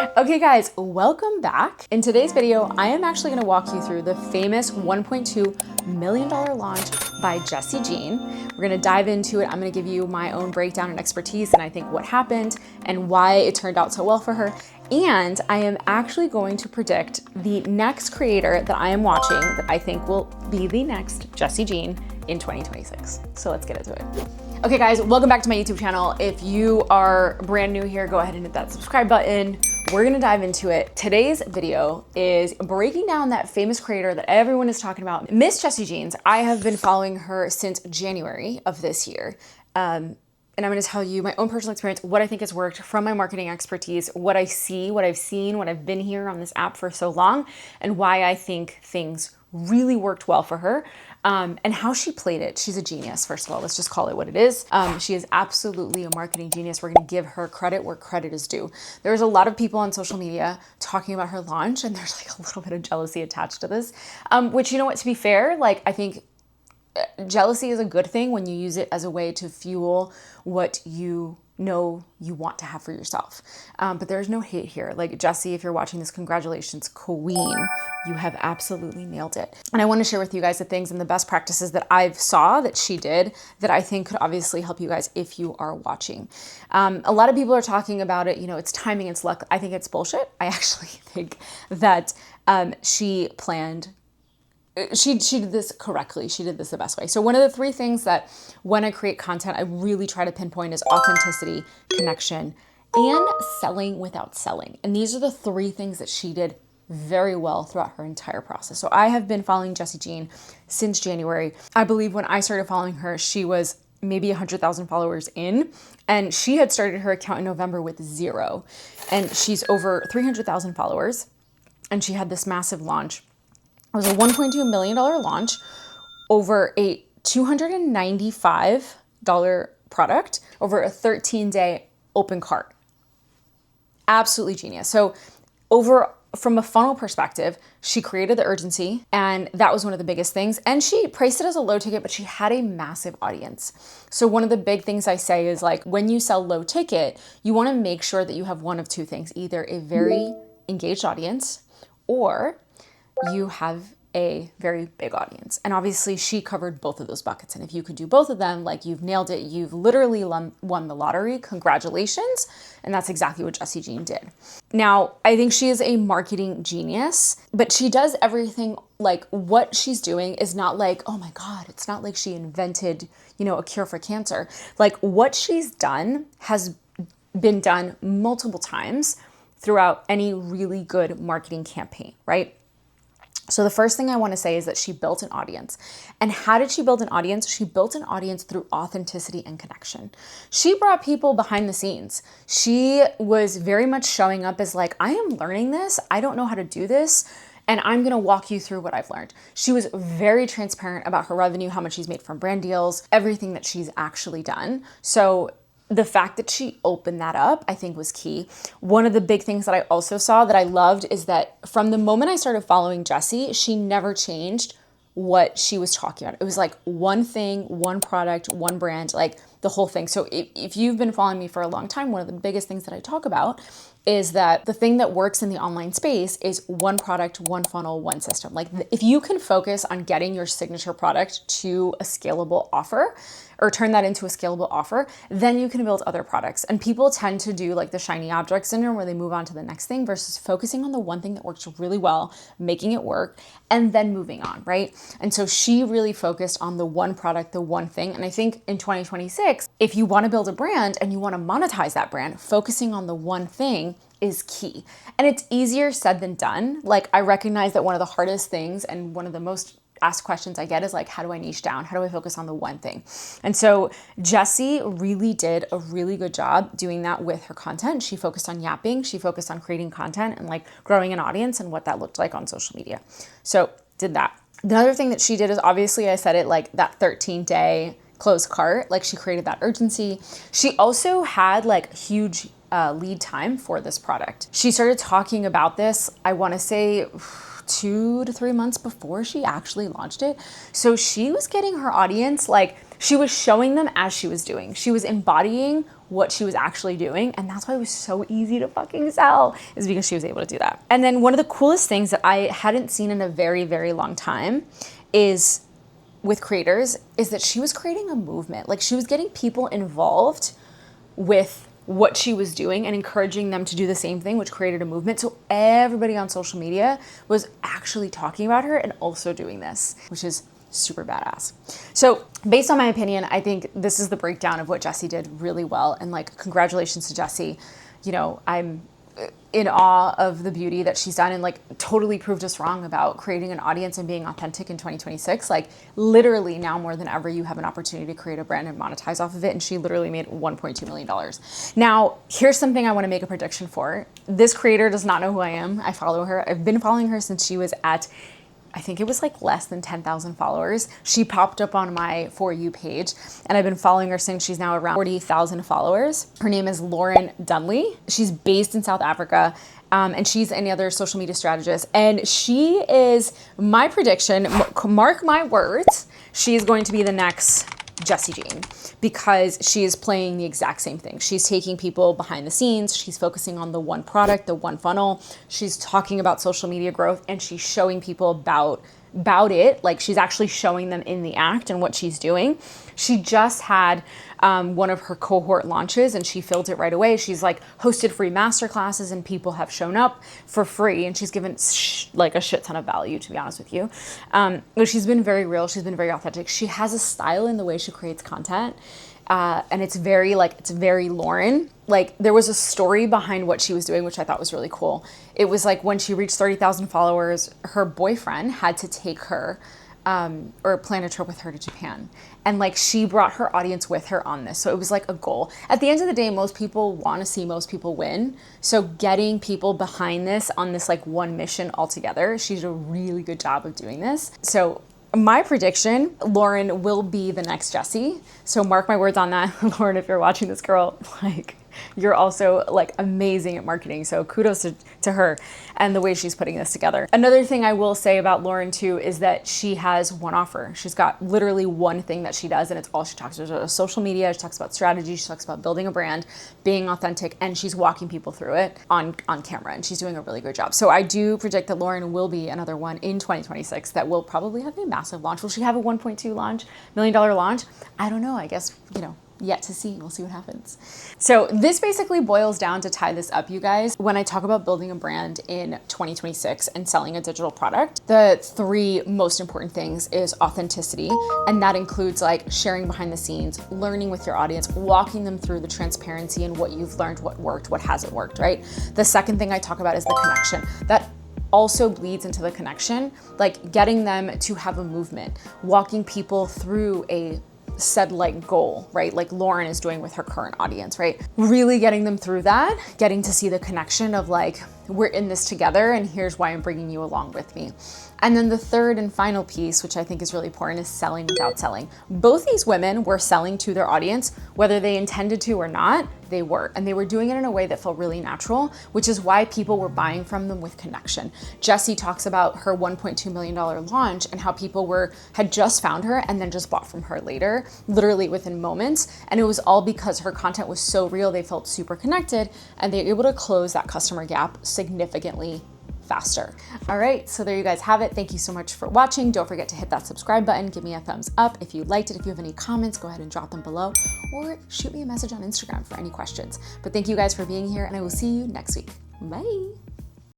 Okay guys, welcome back. In today's video, I am actually gonna walk you through the famous $1.2 million launch by Jess Jean. We're gonna dive into it. I'm gonna give you my own breakdown and expertise and I think what happened and why it turned out so well for her. And I am actually going to predict the next creator that I am watching that I think will be the next Jess Jean in 2026. So let's get into it. Okay guys, welcome back to my YouTube channel. If you are brand new here, go ahead and hit that subscribe button. We're gonna dive into it. Today's video is breaking down that famous creator that everyone is talking about, Miss Jess Jean. I have been following her since January of this year. And I'm gonna tell you my own personal experience, what I think has worked from my marketing expertise, what I see, what I've seen, what I've been here on this app for so long, and why I think things really worked well for her. And how she played it. She's a genius, first of all. Let's just call it what it is. She is absolutely a marketing genius. We're gonna give her credit where credit is due. There's a lot of people on social media talking about her launch, and there's like a little bit of jealousy attached to this, which, you know what, to be fair, like I think jealousy is a good thing when you use it as a way to fuel what you know you want to have for yourself. But there's no hate here. Like Jessie, if you're watching this, congratulations, queen. You have absolutely nailed it. And I want to share with you guys the things and the best practices that I've saw that she did that I think could obviously help you guys if you are watching. A lot of people are talking about it, you know, it's timing, it's luck. I think it's bullshit. I actually think that she did this correctly. She did this the best way. So one of the three things that when I create content, I really try to pinpoint is authenticity, connection, and selling without selling. And these are the three things that she did very well throughout her entire process. So I have been following Jess Jean since January. I believe when I started following her, she was maybe 100,000 followers in, and she had started her account in November with 0. And she's over 300,000 followers, and she had this massive launch. It was a $1.2 million launch over a $295 product over a 13-day open cart. Absolutely genius. So from a funnel perspective, she created the urgency, and that was one of the biggest things. And she priced it as a low ticket, but she had a massive audience. So one of the big things I say is, like, when you sell low ticket, you want to make sure that you have one of two things, either a very engaged audience or you have a very big audience. And obviously she covered both of those buckets. And if you could do both of them, like, you've nailed it. You've literally won the lottery. Congratulations. And that's exactly what Jess Jean did. Now, I think she is a marketing genius, but she does everything, like, what she's doing is not like, oh my God, it's not like she invented, you know, a cure for cancer. Like, what she's done has been done multiple times throughout any really good marketing campaign, right? So the first thing I want to say is that she built an audience. And how did she build an audience? She built an audience through authenticity and connection. She brought people behind the scenes. She was very much showing up as like, I am learning this. I don't know how to do this, and I'm going to walk you through what I've learned. She was very transparent about her revenue, how much she's made from brand deals, everything that she's actually done. So the fact that she opened that up, I think, was key. One of the big things that I also saw that I loved is that from the moment I started following Jessie, she never changed what she was talking about. It was like one thing, one product, one brand, like the whole thing. So if you've been following me for a long time, one of the biggest things that I talk about is that the thing that works in the online space is one product, one funnel, one system. Like, if you can focus on getting your signature product to a scalable offer, or turn that into a scalable offer, then you can build other products. And people tend to do like the shiny object syndrome where they move on to the next thing versus focusing on the one thing that works really well, making it work, and then moving on, right? And so she really focused on the one product, the one thing. And I think in 2026, if you want to build a brand and you want to monetize that brand, focusing on the one thing is key. And it's easier said than done. Like, I recognize that one of the hardest things and one of the most asked questions I get is like, how do I niche down? How do I focus on the one thing? And so Jessie really did a really good job doing that with her content. She focused on yapping. She focused on creating content and like growing an audience and what that looked like on social media. So did that. The other thing that she did is, obviously I said it, like that 13-day closed cart, like she created that urgency. She also had like huge lead time for this product. She started talking about this, I want to say 2 to 3 months before she actually launched it. So she was getting her audience, like she was showing them as she was doing. She was embodying what she was actually doing. And that's why it was so easy to fucking sell, is because she was able to do that. And then one of the coolest things that I hadn't seen in a very, very long time is with creators, is that she was creating a movement. Like she was getting people involved with what she was doing and encouraging them to do the same thing, which created a movement. So everybody on social media was actually talking about her and also doing this, which is super badass. So based on my opinion, I think this is the breakdown of what Jessie did really well. And like, congratulations to Jessie. You know, I'm in awe of the beauty that she's done and like totally proved us wrong about creating an audience and being authentic in 2026. Like literally now more than ever, you have an opportunity to create a brand and monetize off of it. And she literally made $1.2 million. Now, here's something I want to make a prediction for. This creator does not know who I am. I follow her. I've been following her since she was at, I think it was like less than 10,000 followers. She popped up on my For You page and I've been following her since she's now around 40,000 followers. Her name is Lauren Dunley. She's based in South Africa and she's any other social media strategist. And she is, my prediction, mark my words, she is going to be the next Jess Jean, because she is playing the exact same thing. She's taking people behind the scenes. She's focusing on the one product, the one funnel. She's talking about social media growth and she's showing people about it. Like she's actually showing them in the act and what she's doing. She just had one of her cohort launches and she filled it right away. She's like hosted free masterclasses and people have shown up for free and she's given like a shit ton of value, to be honest with you. But she's been very real. She's been very authentic. She has a style in the way she creates content. And it's very Lauren. Like there was a story behind what she was doing, which I thought was really cool. It was like when she reached 30,000 followers, her boyfriend had to take her or plan a trip with her to Japan. And like she brought her audience with her on this. So it was like a goal. At the end of the day, most people want to see most people win. So getting people behind this on this like one mission altogether, she did a really good job of doing this. So my prediction, Lauren will be the next Jessie. So mark my words on that. Lauren, if you're watching this, girl, like you're also like amazing at marketing. So kudos to her and the way she's putting this together. Another thing I will say about Lauren too is that she has one offer. She's got literally one thing that she does and it's all she talks about. Social media, she talks about strategy, she talks about building a brand, being authentic, and she's walking people through it on camera and she's doing a really good job. So I do predict that Lauren will be another one in 2026 that will probably have a massive launch. Will she have a $1.2 million launch? I don't know. I guess, you know, yet to see. We'll see what happens. So this basically boils down, to tie this up, you guys, when I talk about building a brand in 2026 and selling a digital product, the three most important things is authenticity. And that includes like sharing behind the scenes, learning with your audience, walking them through the transparency and what you've learned, what worked, what hasn't worked, right? The second thing I talk about is the connection. That also bleeds into the connection, like getting them to have a movement, walking people through a said like goal, right? Like Lauren is doing with her current audience, right? Really getting them through that, getting to see the connection of like, we're in this together and here's why I'm bringing you along with me. And then the third and final piece, which I think is really important, is selling without selling. Both these women were selling to their audience, whether they intended to or not, they were. And they were doing it in a way that felt really natural, which is why people were buying from them with connection. Jessie talks about her $1.2 million launch and how people had just found her and then just bought from her later, literally within moments. And it was all because her content was so real, they felt super connected and they were able to close that customer gap significantly faster. All right, so there you guys have it. Thank you so much for watching. Don't forget to hit that subscribe button. Give me a thumbs up if you liked it. If you have any comments, go ahead and drop them below or shoot me a message on Instagram for any questions. But thank you guys for being here and I will see you next week. Bye.